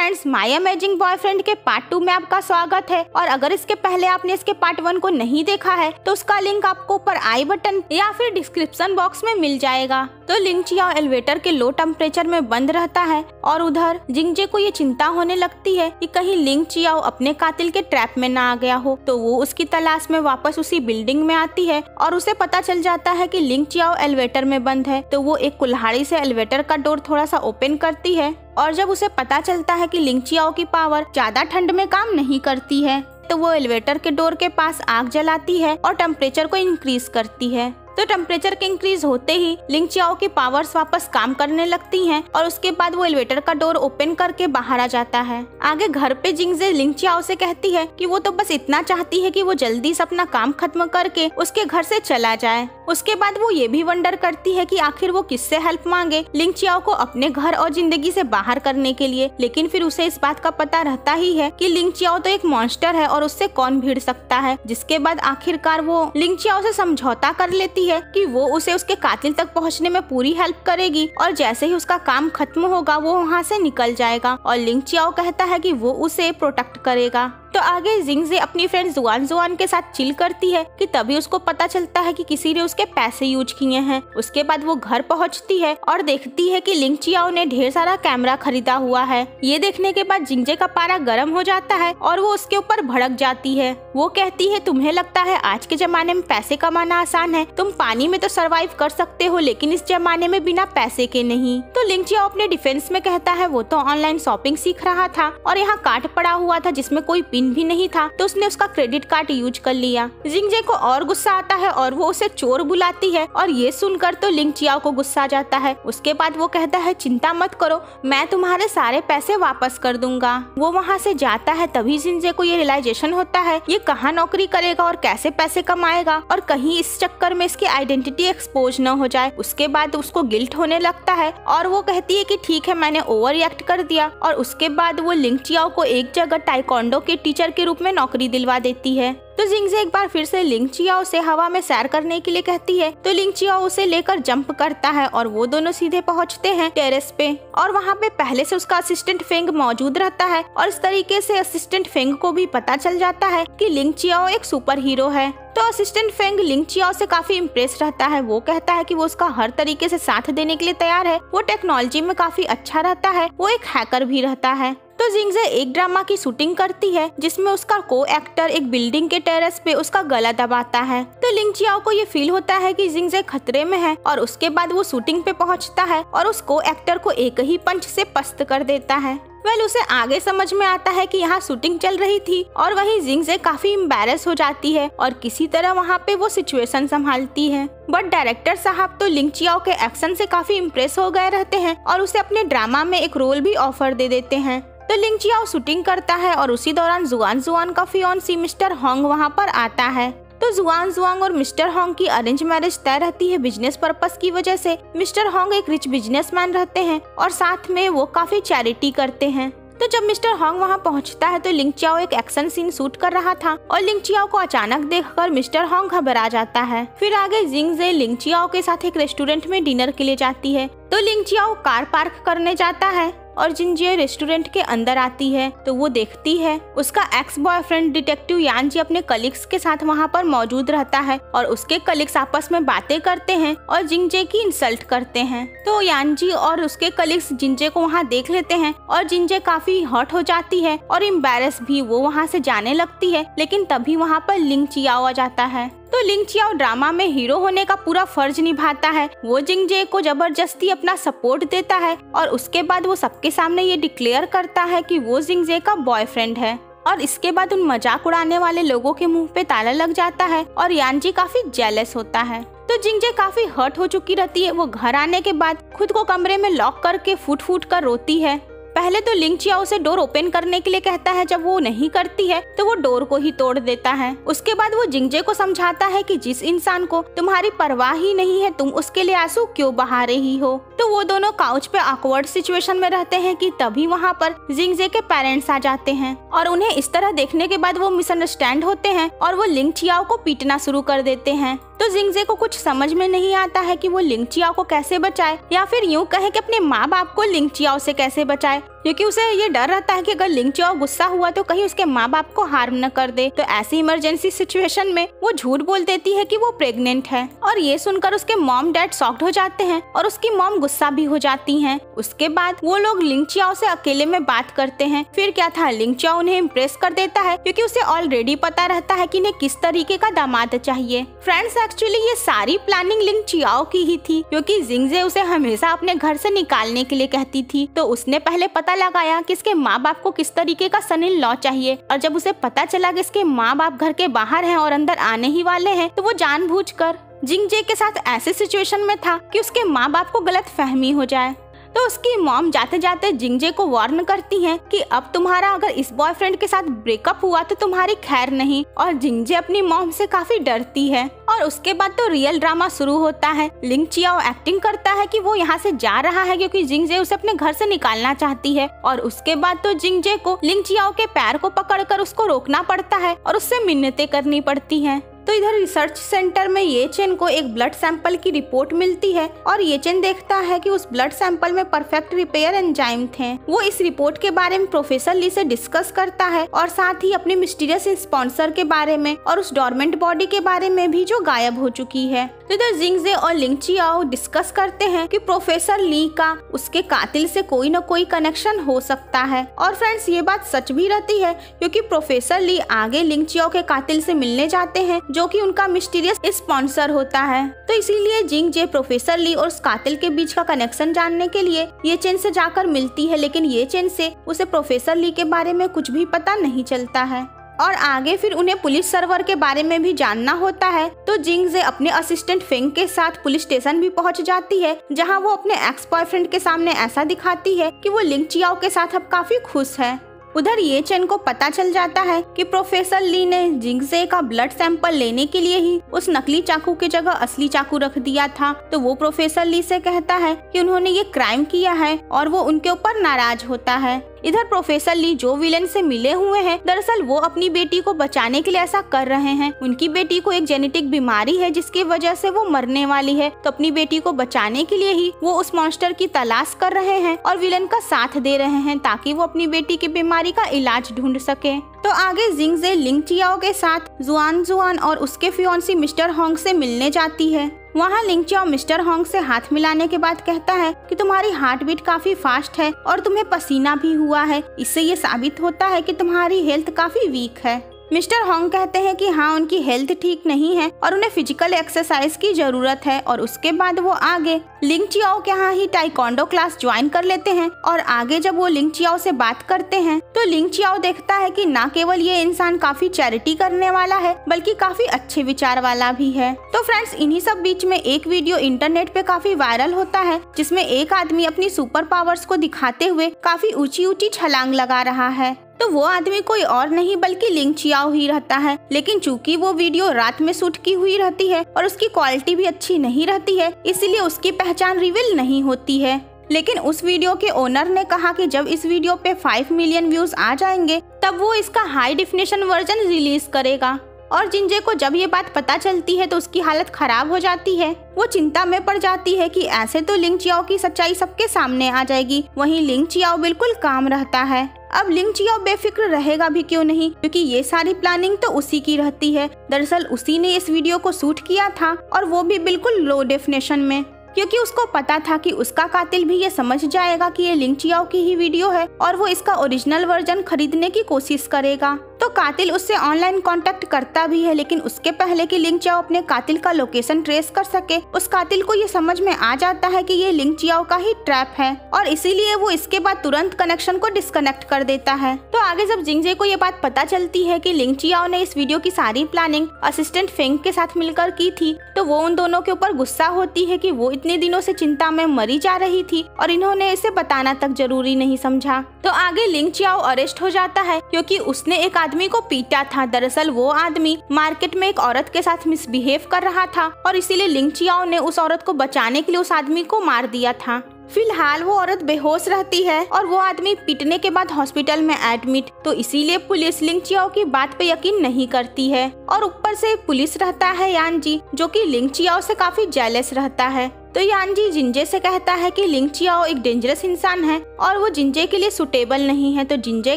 Friends, my amazing boyfriend के part 2 में आपका स्वागत है। और अगर इसके पहले आपने इसके पार्ट 1 को नहीं देखा है तो उसका लिंक आपको ऊपर आई बटन या फिर डिस्क्रिप्शन बॉक्स में मिल जाएगा। तो लिंग चियाओ एलिवेटर के लो टेम्परेचर में बंद रहता है और उधर जिंगजे को ये चिंता होने लगती है कि कहीं लिंग चियाओ अपने कातिल के ट्रैप में ना आ गया हो। तो वो उसकी तलाश में वापस उसी बिल्डिंग में आती है और उसे पता चल जाता है कि लिंग चियाओ एलिवेटर में बंद है। तो वो एक कुल्हाड़ी से एलिवेटर का डोर थोड़ा सा ओपन करती है और जब उसे पता चलता है कि लिंग चियाओ की पावर ज्यादा ठंड में काम नहीं करती है तो वो एलिवेटर के डोर के पास आग जलाती है और टेम्परेचर को इंक्रीज करती है। तो टेम्परेचर के इंक्रीज होते ही लिंग चियाओ की पावर्स वापस काम करने लगती हैं और उसके बाद वो एलिवेटर का डोर ओपन करके बाहर आ जाता है। आगे घर पे जिंगजे लिंग चियाओ से कहती है कि वो तो बस इतना चाहती है कि वो जल्दी से अपना काम खत्म करके उसके घर से चला जाए। उसके बाद वो ये भी वंडर करती है कि आखिर वो किससे हेल्प मांगे लिंग चियाओ को अपने घर और जिंदगी से बाहर करने के लिए। लेकिन फिर उसे इस बात का पता रहता ही है कि लिंग चियाओ तो एक मॉन्स्टर है और उससे कौन भिड़ सकता है। जिसके बाद आखिरकार वो लिंग चियाओ से समझौता कर लेती है कि वो उसे उसके कातिल तक पहुंचने में पूरी हेल्प करेगी और जैसे ही उसका काम खत्म होगा वो वहाँ से निकल जाएगा। और लिंग चियाओ कहता है कि वो उसे प्रोटेक्ट करेगा। तो आगे जिंगजे अपनी फ्रेंड जुआन जुआन के साथ चिल करती है कि तभी उसको पता चलता है कि किसी ने उसके पैसे यूज किए हैं। उसके बाद वो घर पहुंचती है और देखती है कि लिंग चियाओ ने ढेर सारा कैमरा खरीदा हुआ है। ये देखने के बाद जिंगजे का पारा गर्म हो जाता है और वो उसके ऊपर भड़क जाती है। वो कहती है तुम्हें लगता है आज के जमाने में पैसे कमाना आसान है, तुम पानी में तो सरवाइव कर सकते हो लेकिन इस जमाने में बिना पैसे के नहीं। तो लिंग चियाओ अपने डिफेंस में कहता है वो तो ऑनलाइन शॉपिंग सीख रहा था और यहाँ कार्ड पड़ा हुआ था जिसमें कोई पिन भी नहीं था तो उसने उसका क्रेडिट कार्ड यूज कर लिया। जिंगजे को और गुस्सा आता है और वो उसे चोर बुलाती है और ये सुनकर तो लिंग चियाओ को गुस्सा आ जाता है। उसके बाद वो कहता है चिंता मत करो, मैं तुम्हारे सारे पैसे वापस कर दूंगा। वो वहाँ से जाता है तभी जिंगजे को ये रियलाइजेशन होता है ये कहाँ नौकरी करेगा और कैसे पैसे कमाएगा और कहीं इस चक्कर में इसकी आइडेंटिटी एक्सपोज न हो जाए। उसके बाद उसको गिल्ट होने लगता है और वो कहती है कि ठीक है मैंने ओवर रिएक्ट कर दिया। और उसके बाद वो लिंग चियाओ को एक जगह ताइक्वांडो के टीचर के रूप में नौकरी दिलवा देती है। तो जिंगजे एक बार फिर से लिंग चियाओ से हवा में सैर करने के लिए कहती है तो लिंग चियाओ उसे लेकर जंप करता है और वो दोनों सीधे पहुंचते हैं टेरेस पे। और वहाँ पे पहले से उसका असिस्टेंट फेंग मौजूद रहता है और इस तरीके से असिस्टेंट फेंग को भी पता चल जाता है कि लिंग चियाओ एक सुपर हीरो है। तो असिस्टेंट फेंग लिंग चियाओ से काफी इम्प्रेस रहता है। वो कहता है कि वो उसका हर तरीके से साथ देने के लिए तैयार है। वो टेक्नोलॉजी में काफी अच्छा रहता है, वो एक हैकर भी रहता है। तो जिंगजे एक ड्रामा की शूटिंग करती है जिसमें उसका को एक्टर एक बिल्डिंग के टेरेस पे उसका गला दबाता है। तो लिंग चियाओ को ये फील होता है कि जिंगजे खतरे में है और उसके बाद वो शूटिंग पे पहुंचता है और उस को एक्टर को एक ही पंच से पस्त कर देता है। उसे आगे समझ में आता है कि यहाँ शूटिंग चल रही थी और वहीं जिंगजे काफी एम्बैरेस हो जाती है और किसी तरह वहाँ पे वो सिचुएशन संभालती है। बट डायरेक्टर साहब तो लिंग चियाओ के एक्शन से काफी इम्प्रेस हो गए रहते हैं और उसे अपने ड्रामा में एक रोल भी ऑफर दे देते हैं। तो लिंग चियाओ शूटिंग करता है और उसी दौरान जुआन जुआन का फियोन्सी मिस्टर होंग वहाँ पर आता है। तो जुआन जुआंग और मिस्टर होंग की अरेंज मैरिज तय रहती है बिजनेस पर्पस की वजह से। मिस्टर होंग एक रिच बिजनेसमैन रहते हैं और साथ में वो काफी चैरिटी करते हैं। तो जब मिस्टर होंग वहाँ पहुँचता है तो लिंग चियाओ एक एक्शन सीन शूट कर रहा था और लिंग चियाओ को अचानक देखकर मिस्टर होंग घबरा जाता है। फिर आगे जिंगजे लिंग चियाओ के साथ एक रेस्टोरेंट में डिनर के लिए जाती है। तो लिंग चियाओ कार पार्क करने जाता है और जिंगजे रेस्टोरेंट के अंदर आती है तो वो देखती है उसका एक्स बॉयफ्रेंड डिटेक्टिव यानजी अपने कलीग्स के साथ वहाँ पर मौजूद रहता है और उसके कलीग्स आपस में बातें करते हैं और जिंगजे की इंसल्ट करते हैं। तो यानजी और उसके कलीग्स जिंगजे को वहाँ देख लेते हैं और जिंगजे काफी हर्ट हो जाती है और एम्बैरेस भी वो वहाँ से जाने लगती है। लेकिन तभी वहाँ पर लिंग चियाओ आ जाता है। तो लिंग चियाओ ड्रामा में हीरो होने का पूरा फर्ज निभाता है। वो जिंगजे को जबरदस्ती अपना सपोर्ट देता है और उसके बाद वो सबके सामने ये डिक्लेयर करता है कि वो जिंगजे का बॉयफ्रेंड है। और इसके बाद उन मजाक उड़ाने वाले लोगों के मुंह पे ताला लग जाता है और यानजी काफी जेलस होता है। तो जिंगजे काफी हर्ट हो चुकी रहती है। वो घर आने के बाद खुद को कमरे में लॉक करके फूट फूट कर रोती है। पहले तो लिंग चियाओ उसे डोर ओपन करने के लिए कहता है, जब वो नहीं करती है तो वो डोर को ही तोड़ देता है। उसके बाद वो जिंगजे को समझाता है कि जिस इंसान को तुम्हारी परवाह ही नहीं है तुम उसके लिए आंसू क्यों बहा रही हो। तो वो दोनों काउच पे ऑकवर्ड सिचुएशन में रहते हैं कि तभी वहाँ पर जिंगजे के पेरेंट्स आ जाते हैं और उन्हें इस तरह देखने के बाद वो मिसअंडरस्टैंड होते हैं और वो लिंग चियाओ को पीटना शुरू कर देते हैं। तो जिंगजे को कुछ समझ में नहीं आता है कि वो लिंग चियाओ को कैसे बचाए या फिर यूँ कहे कि अपने माँ बाप को लिंग चियाओ से कैसे बचाए, क्योंकि उसे ये डर रहता है कि अगर लिंग चियाओ गुस्सा हुआ तो कहीं उसके माँ बाप को हार्म न कर दे। तो ऐसी इमरजेंसी सिचुएशन में वो झूठ बोल देती है कि वो प्रेग्नेंट है और ये सुनकर उसके मॉम डैड शॉक्ड हो जाते हैं और उसकी मॉम गुस्सा भी हो जाती हैं। उसके बाद वो लोग लिंग चियाओ से अकेले में बात करते हैं। फिर क्या था, लिंग चियाओ उन्हें इम्प्रेस कर देता है क्योंकि उसे ऑलरेडी पता रहता है कि इन्हें किस तरीके का दामाद चाहिए। फ्रेंड्स, एक्चुअली ये सारी प्लानिंग लिंग चियाओ की ही थी क्योंकि जिंगजे उसे हमेशा अपने घर से निकालने के लिए कहती थी। तो उसने पहले पता लगाया कि इसके माँ बाप को किस तरीके का सन इन लॉ चाहिए और जब उसे पता चला कि इसके माँ बाप घर के बाहर हैं और अंदर आने ही वाले हैं तो वो जानबूझकर जिंगजे के साथ ऐसे सिचुएशन में था कि उसके माँ बाप को गलत फहमी हो जाए। तो उसकी मॉम जाते जाते जिंगजे को वार्न करती हैं कि अब तुम्हारा अगर इस बॉयफ्रेंड के साथ ब्रेकअप हुआ तो तुम्हारी खैर नहीं। और जिंगजे अपनी मॉम से काफी डरती है और उसके बाद तो रियल ड्रामा शुरू होता है। लिंग चियाओ एक्टिंग करता है कि वो यहाँ से जा रहा है क्योंकि जिंगजे उसे अपने घर से निकालना चाहती है और उसके बाद तो जिंगजे को लिंग चियाओ के पैर को पकड़कर उसको रोकना पड़ता है और उससे मिन्नतें करनी पड़ती हैं। तो इधर रिसर्च सेंटर में ये चेन को एक ब्लड सैंपल की रिपोर्ट मिलती है और ये चेन देखता है कि उस ब्लड सैंपल में परफेक्ट रिपेयर एंजाइम थे। वो इस रिपोर्ट के बारे में प्रोफेसर ली से डिस्कस करता है और साथ ही अपने मिस्टीरियस स्पॉन्सर के बारे में और उस डोरमेंट बॉडी के बारे में भी जो गायब हो चुकी है। तो इधर जिंगजे और लिंग चियाओ डिस्कस करते हैं कि प्रोफेसर ली का उसके कातिल से कोई न कोई कनेक्शन हो सकता है। और फ्रेंड्स, ये बात सच भी रहती है क्योंकि प्रोफेसर ली आगे लिंग चियाओ के कातिल से मिलने जाते हैं जो कि उनका मिस्टीरियस स्पॉन्सर होता है। तो इसीलिए जिंगजे प्रोफेसर ली और उस कातिल के बीच का कनेक्शन जानने के लिए ये चेन से जाकर मिलती है, लेकिन ये चेन से उसे प्रोफेसर ली के बारे में कुछ भी पता नहीं चलता है। और आगे फिर उन्हें पुलिस सर्वर के बारे में भी जानना होता है। तो जिंगजे अपने असिस्टेंट फेंग के साथ पुलिस स्टेशन भी पहुंच जाती है जहां वो अपने एक्स बॉयफ्रेंड के सामने ऐसा दिखाती है कि वो लिंग चियाओ के साथ अब काफी खुश है। उधर ये चेन को पता चल जाता है कि प्रोफेसर ली ने जिंगजे का ब्लड सैंपल लेने के लिए ही उस नकली चाकू की जगह असली चाकू रख दिया था। तो वो प्रोफेसर ली से कहता है कि उन्होंने ये क्राइम किया है और वो उनके ऊपर नाराज होता है। इधर प्रोफेसर ली जो विलेन से मिले हुए हैं, दरअसल वो अपनी बेटी को बचाने के लिए ऐसा कर रहे हैं। उनकी बेटी को एक जेनेटिक बीमारी है जिसकी वजह से वो मरने वाली है। तो अपनी बेटी को बचाने के लिए ही वो उस मॉन्स्टर की तलाश कर रहे हैं और विलेन का साथ दे रहे हैं ताकि वो अपनी बेटी की बीमारी का इलाज ढूंढ सके। तो आगे जिंगजे लिंग चियाओ के साथ जुआन और उसके फियोंसी मिस्टर होंग से मिलने जाती है। वहाँ लिंग चियाओ मिस्टर होंग से हाथ मिलाने के बाद कहता है कि तुम्हारी हार्ट बीट काफी फास्ट है और तुम्हें पसीना भी हुआ है। इससे ये साबित होता है कि तुम्हारी हेल्थ काफी वीक है। मिस्टर होंग कहते हैं कि हाँ, उनकी हेल्थ ठीक नहीं है और उन्हें फिजिकल एक्सरसाइज की जरूरत है। और उसके बाद वो आगे लिंग चियाओ के यहाँ ही टाइकोंडो क्लास ज्वाइन कर लेते हैं। और आगे जब वो लिंग चियाओ से बात करते हैं तो लिंग चियाओ देखता है कि न केवल ये इंसान काफी चैरिटी करने वाला है बल्कि काफी अच्छे विचार वाला भी है। तो फ्रेंड्स, इन्हीं सब बीच में एक वीडियो इंटरनेट पे काफी वायरल होता है जिसमें एक आदमी अपनी सुपर पावर्स को दिखाते हुए काफी ऊंची छलांग लगा रहा है। तो वो आदमी कोई और नहीं बल्कि लिंग चियाओ ही रहता है। लेकिन चूंकि वो वीडियो रात में शूट की हुई रहती है और उसकी क्वालिटी भी अच्छी नहीं रहती है, इसलिए उसकी पहचान रिवील नहीं होती है। लेकिन उस वीडियो के ओनर ने कहा कि जब इस वीडियो पे 5 मिलियन व्यूज आ जाएंगे तब वो इसका हाई डेफिनेशन वर्जन रिलीज करेगा। और जिंजे को जब ये बात पता चलती है तो उसकी हालत खराब हो जाती है। वो चिंता में पड़ जाती है कि ऐसे तो लिंग चियाओ की सच्चाई सबके सामने आ जाएगी। वहीं लिंग चियाओ बिल्कुल काम रहता है। अब लिंग चियाओ बेफिक्र रहेगा भी क्यों नहीं, क्योंकि ये सारी प्लानिंग तो उसी की रहती है। दरअसल उसी ने इस वीडियो को शूट किया था और वो भी बिल्कुल लो डेफिनेशन में, क्योंकि उसको पता था कि उसका कातिल भी ये समझ जाएगा कि ये लिंग चियाओ की ही वीडियो है और वो इसका ओरिजिनल वर्जन खरीदने की कोशिश करेगा। तो कातिल उससे ऑनलाइन कांटेक्ट करता भी है, लेकिन उसके पहले कि लिंग चियाओ अपने कातिल का लोकेशन ट्रेस कर सके, उस कातिल को ये समझ में आ जाता है कि ये लिंग चियाओ का ही ट्रैप है और इसीलिए वो इसके बाद तुरंत कनेक्शन को डिस्कनेक्ट कर देता है। तो आगे जब जिंजे को ये बात पता चलती है कि लिंग चियाओ ने इस वीडियो की सारी प्लानिंग असिस्टेंट फेंग के साथ मिलकर की थी, तो वो उन दोनों के ऊपर गुस्सा होती है कि वो इतने दिनों से चिंता में मरी जा रही थी और इन्होंने इसे बताना तक जरूरी नहीं समझा। तो आगे लिंग चियाओ अरेस्ट हो जाता है क्योंकि उसने एक आदमी को पीटा था। दरअसल वो आदमी मार्केट में एक औरत के साथ मिसबिहेव कर रहा था और इसीलिए लिंग चियाओ ने उस औरत को बचाने के लिए उस आदमी को मार दिया था। फिलहाल वो औरत बेहोश रहती है और वो आदमी पीटने के बाद हॉस्पिटल में एडमिट। तो इसीलिए पुलिस लिंग चियाओ की बात पे यकीन नहीं करती है और ऊपर से पुलिस रहता है यान जी, जो कि लिंग चियाओ से काफी जेलस रहता है। तो यानजी जिंजे से कहता है कि लिंग चियाओ एक डेंजरस इंसान है और वो जिंजे के लिए सुटेबल नहीं है। तो जिंजे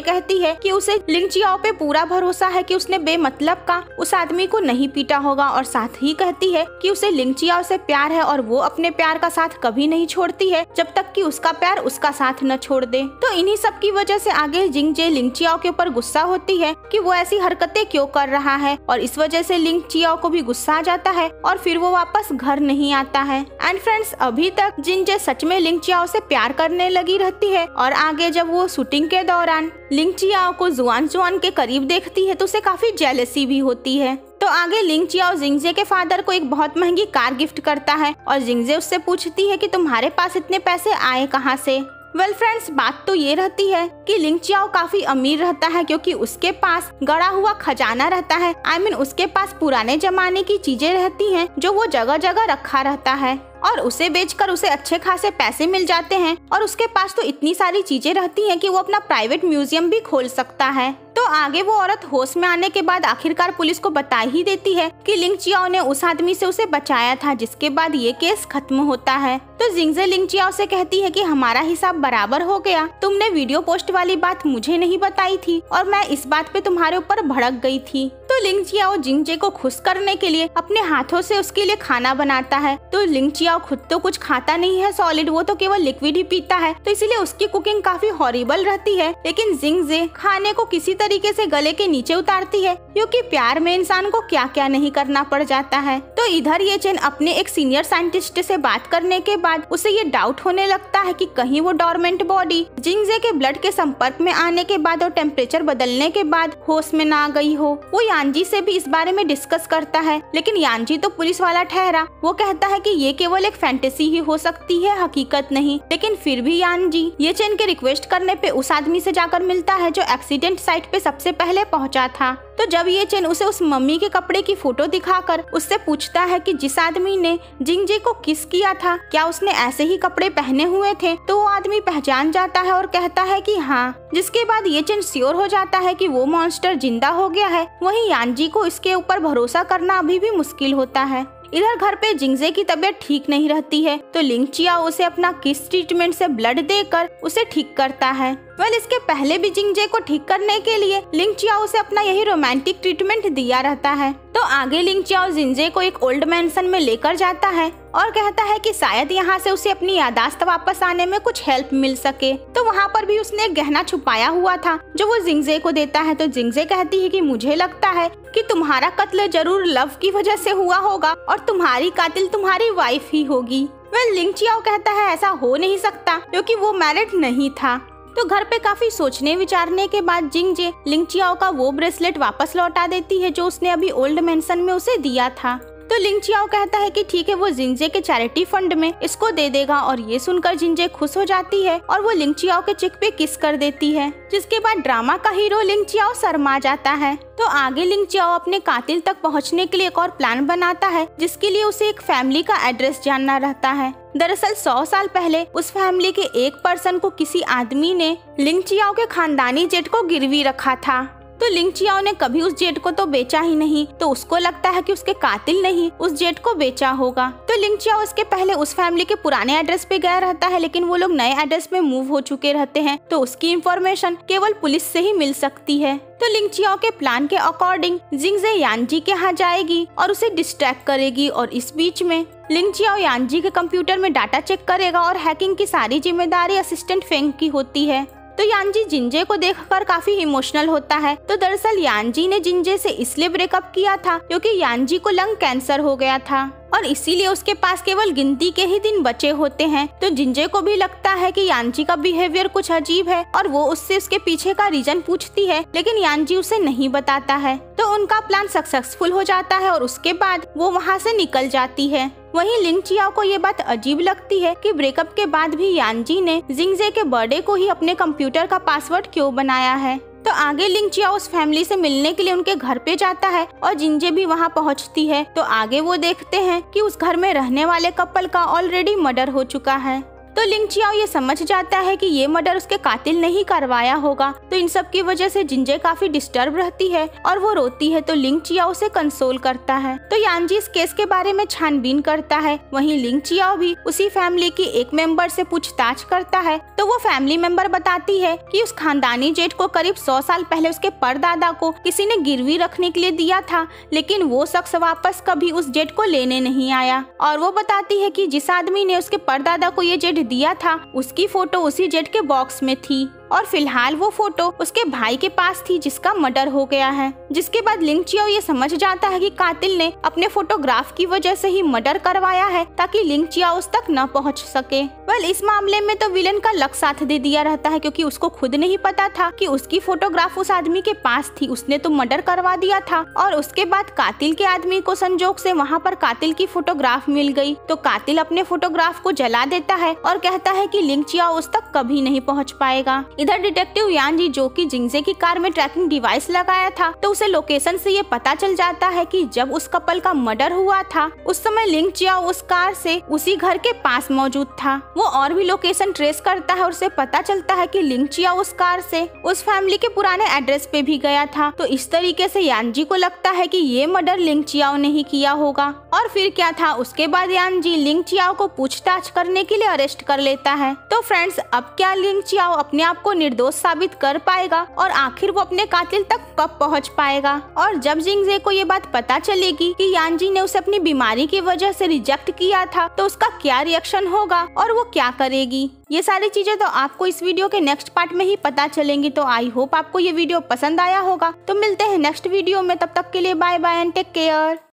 कहती है कि उसे लिंग चियाओ पे पूरा भरोसा है कि उसने बेमतलब का उस आदमी को नहीं पीटा होगा, और साथ ही कहती है कि उसे लिंग चियाओ से प्यार है और वो अपने प्यार का साथ कभी नहीं छोड़ती है जब तक कि उसका प्यार उसका साथ न छोड़ दे। तो इन्हीं सब की वजह से आगे जिंजे लिंग चियाओ के ऊपर गुस्सा होती है कि वो ऐसी हरकतें क्यों कर रहा है, और इस वजह से लिंग चियाओ को भी गुस्सा आ जाता है और फिर वो वापस घर नहीं आता है। एंड फ्रेंड्स, अभी तक जिंजे सच में लिंग चियाओ से प्यार करने लगी रहती है, और आगे जब वो शूटिंग के दौरान लिंग चियाओ को जुआन के करीब देखती है तो उसे काफी जेलसी भी होती है। तो आगे लिंग चियाओ जिंजे के फादर को एक बहुत महंगी कार गिफ्ट करता है और जिंजे उससे पूछती है कि तुम्हारे पास इतने पैसे आए कहाँ से। वेल फ्रेंड्स, बात तो ये रहती है कि लिंग चियाओ काफी अमीर रहता है क्योंकि उसके पास गड़ा हुआ खजाना रहता है। उसके पास पुराने जमाने की चीजें रहती हैं जो वो जगह जगह रखा रहता है, और उसे बेचकर उसे अच्छे खासे पैसे मिल जाते हैं, और उसके पास तो इतनी सारी चीजें रहती हैं कि वो अपना प्राइवेट म्यूजियम भी खोल सकता है। तो आगे वो औरत होश में आने के बाद आखिरकार पुलिस को बता ही देती है कि लिंग चियाओ ने उस आदमी से उसे बचाया था, जिसके बाद ये केस खत्म होता है। तो जिंजे लिंग चियाओ से कहती है कि हमारा हिसाब बराबर हो गया, तुमने वीडियो पोस्ट वाली बात मुझे नहीं बताई थी और मैं इस बात पे तुम्हारे ऊपर भड़क गई थी। तो लिंग चियाओ जिंजे को खुश करने के लिए अपने हाथों से उसके लिए खाना बनाता है। तो लिंग चियाओ खुद तो कुछ खाता नहीं है सॉलिड, वो तो केवल लिक्विड ही पीता है, तो इसीलिए उसकी कुकिंग काफी हॉरिबल रहती है। लेकिन जिंजे खाने को किसी तरीके से गले के नीचे उतारती है, क्योंकि प्यार में इंसान को क्या क्या नहीं करना पड़ जाता है। तो इधर ये चेन अपने एक सीनियर साइंटिस्ट से बात करने के बाद उसे ये डाउट होने लगता है कि कहीं वो डोरमेंट बॉडी जिंजे के ब्लड के संपर्क में आने के बाद और टेम्परेचर बदलने के बाद होश में ना गई हो। वो यानजी से भी इस बारे में डिस्कस करता है, लेकिन यानजी तो पुलिस वाला ठहरा। वो कहता है कि ये केवल एक फैंटेसी ही हो सकती है, हकीकत नहीं। लेकिन फिर भी यानजी ये चेन के रिक्वेस्ट करने पे उस आदमी से जाकर मिलता है जो एक्सीडेंट साइट पे सबसे पहले पहुंचा था। तो जब ये चेन उसे उस मम्मी के कपड़े की फोटो दिखाकर उससे पूछता है कि जिस आदमी ने जिंजे को किस किया था क्या उसने ऐसे ही कपड़े पहने हुए थे, तो वो आदमी पहचान जाता है और कहता है कि हाँ। जिसके बाद ये चेन श्योर हो जाता है कि वो मॉन्स्टर जिंदा हो गया है। वहीं यानजी को इसके ऊपर भरोसा करना अभी भी मुश्किल होता है। इधर घर पे जिंजे की तबीयत ठीक नहीं रहती है, तो लिंग चियाओ उसे अपना किस ट्रीटमेंट से ब्लड देकर उसे ठीक करता है। इसके पहले भी जिंजे को ठीक करने के लिए लिंग चियाओ उसे अपना यही रोमांटिक ट्रीटमेंट दिया रहता है। तो आगे लिंग चियाओ जिंजे को एक ओल्ड मैंशन में लेकर जाता है और कहता है कि शायद यहाँ से उसे अपनी यादाश्त वापस आने में कुछ हेल्प मिल सके। तो वहाँ पर भी उसने एक गहना छुपाया हुआ था जो वो जिंजे को देता है। तो जिंजे कहती है कि मुझे लगता है कि तुम्हारा कत्ल जरूर लव की वजह से हुआ होगा और तुम्हारी कातिल तुम्हारी वाइफ ही होगी। लिंग चियाओ कहता है ऐसा हो नहीं सकता क्योंकि वो मैरिड नहीं था। तो घर पे काफी सोचने विचारने के बाद जिंजे लिंग चियाओ का वो ब्रेसलेट वापस लौटा देती है जो उसने अभी ओल्ड मैंशन में उसे दिया था। तो लिंग चियाओ कहता है कि ठीक है, वो जिंजे के चैरिटी फंड में इसको दे देगा, और ये सुनकर जिंजे खुश हो जाती है और वो लिंग चियाओ के चेक पे किस कर देती है। जिसके बाद ड्रामा का हीरो लिंग चियाओ शर्मा जाता है। तो आगे लिंग चियाओ अपने कातिल तक पहुंचने के लिए एक और प्लान बनाता है, जिसके लिए उसे एक फैमिली का एड्रेस जानना रहता है। दरअसल 100 साल पहले उस फैमिली के एक पर्सन को किसी आदमी ने लिंग चियाओ के खानदानी जेट को गिरवी रखा था। तो लिंग चियाओ ने कभी उस जेट को तो बेचा ही नहीं, तो उसको लगता है कि उसके कातिल ने ही उस जेट को बेचा होगा। तो लिंग चियाओ इसके पहले उस फैमिली के पुराने एड्रेस पे गया रहता है, लेकिन वो लोग नए एड्रेस पे मूव हो चुके रहते हैं, तो उसकी इंफॉर्मेशन केवल पुलिस से ही मिल सकती है। तो लिंग चियाओ के प्लान के अकॉर्डिंग जिंजे यानजी के यहाँ जाएगी और उसे डिस्ट्रैक्ट करेगी, और इस बीच में लिंग चियाओ यानजी के कंप्यूटर में डाटा चेक करेगा और हैकिंग की सारी जिम्मेदारी असिस्टेंट फेंग की होती है। तो यानजी जिंजे को देखकर काफी इमोशनल होता है। तो दरअसल यानजी ने जिंजे से इसलिए ब्रेकअप किया था क्योंकि यानजी को लंग कैंसर हो गया था और इसीलिए उसके पास केवल गिनती के ही दिन बचे होते हैं। तो जिंजे को भी लगता है कि यानजी का बिहेवियर कुछ अजीब है और वो उससे उसके पीछे का रीजन पूछती है, लेकिन यानजी उसे नहीं बताता है। तो उनका प्लान सक्सेसफुल हो जाता है और उसके बाद वो वहाँ से निकल जाती है। वहीं लिंग चियाओ को ये बात अजीब लगती है कि ब्रेकअप के बाद भी यानजी ने जिंजे के बर्थडे को ही अपने कंप्यूटर का पासवर्ड क्यों बनाया है। तो आगे लिंग चियाओ उस फैमिली से मिलने के लिए उनके घर पे जाता है और जिंजे भी वहाँ पहुँचती है। तो आगे वो देखते हैं कि उस घर में रहने वाले कपल का ऑलरेडी मर्डर हो चुका है। तो लिंग चियाओ ये समझ जाता है कि ये मर्डर उसके कातिल ने ही करवाया होगा। तो इन सब की वजह से जिंजे काफी डिस्टर्ब रहती है और वो रोती है, तो लिंग चियाओ उसे कंसोल करता है। तो यांजी इस केस के बारे में छानबीन करता है। वहीं लिंग चियाओ भी उसी फैमिली की एक मेंबर से पूछताछ करता है। तो वो फैमिली मेंबर बताती है कि उस खानदानी जेट को करीब 100 साल पहले उसके परदादा को किसी ने गिरवी रखने के लिए दिया था, लेकिन वो शख्स वापस कभी उस जेट को लेने नहीं आया। और वो बताती है कि जिस आदमी ने उसके परदादा को ये जेट दिया था उसकी फोटो उसी जेट के बॉक्स में थी और फिलहाल वो फोटो उसके भाई के पास थी जिसका मर्डर हो गया है। जिसके बाद लिंग चियाओ ये समझ जाता है कि कातिल ने अपने फोटोग्राफ की वजह से ही मर्डर करवाया है ताकि लिंग चियाओ उस तक न पहुंच सके। इस मामले में तो विलन का लक साथ दे दिया रहता है, क्योंकि उसको खुद नहीं पता था कि उसकी फोटोग्राफ उस आदमी के पास थी। उसने तो मर्डर करवा दिया था और उसके बाद कातिल के आदमी को संजोग से वहाँ पर कातिल की फोटोग्राफ मिल गई। तो कातिल अपने फोटोग्राफ को जला देता है और कहता है कि लिंग चियाओ उस तक कभी नहीं पहुँच पाएगा। इधर डिटेक्टिव यांजी जो कि जिंजे की कार में ट्रैकिंग डिवाइस लगाया था, तो उसे लोकेशन से ये पता चल जाता है कि जब उस कपल का मर्डर हुआ था उस समय लिंग चियाओ उस कार से उसी घर के पास मौजूद था। वो और भी लोकेशन ट्रेस करता है और उसे पता चलता है कि लिंग चियाओ उस कार से उस फैमिली के पुराने एड्रेस पे भी गया था। तो इस तरीके से यांजी को लगता है कि ये मर्डर लिंग चियाओ ने ही किया होगा। और फिर क्या था, उसके बाद यांजी लिंग चियाओ को पूछताछ करने के लिए अरेस्ट कर लेता है। तो फ्रेंड्स, अब क्या लिंग चियाओ अपने आप को निर्दोष साबित कर पाएगा और आखिर वो अपने कातिल तक कब पहुंच पाएगा? और जब जिंजे को ये बात पता चलेगी कि यांजी ने उसे अपनी बीमारी की वजह से रिजेक्ट किया था, तो उसका क्या रिएक्शन होगा और वो क्या करेगी? ये सारी चीजें तो आपको इस वीडियो के नेक्स्ट पार्ट में ही पता चलेंगी। तो आई होप आपको ये वीडियो पसंद आया होगा। तो मिलते हैं नेक्स्ट वीडियो में, तब तक के लिए bye bye and take care.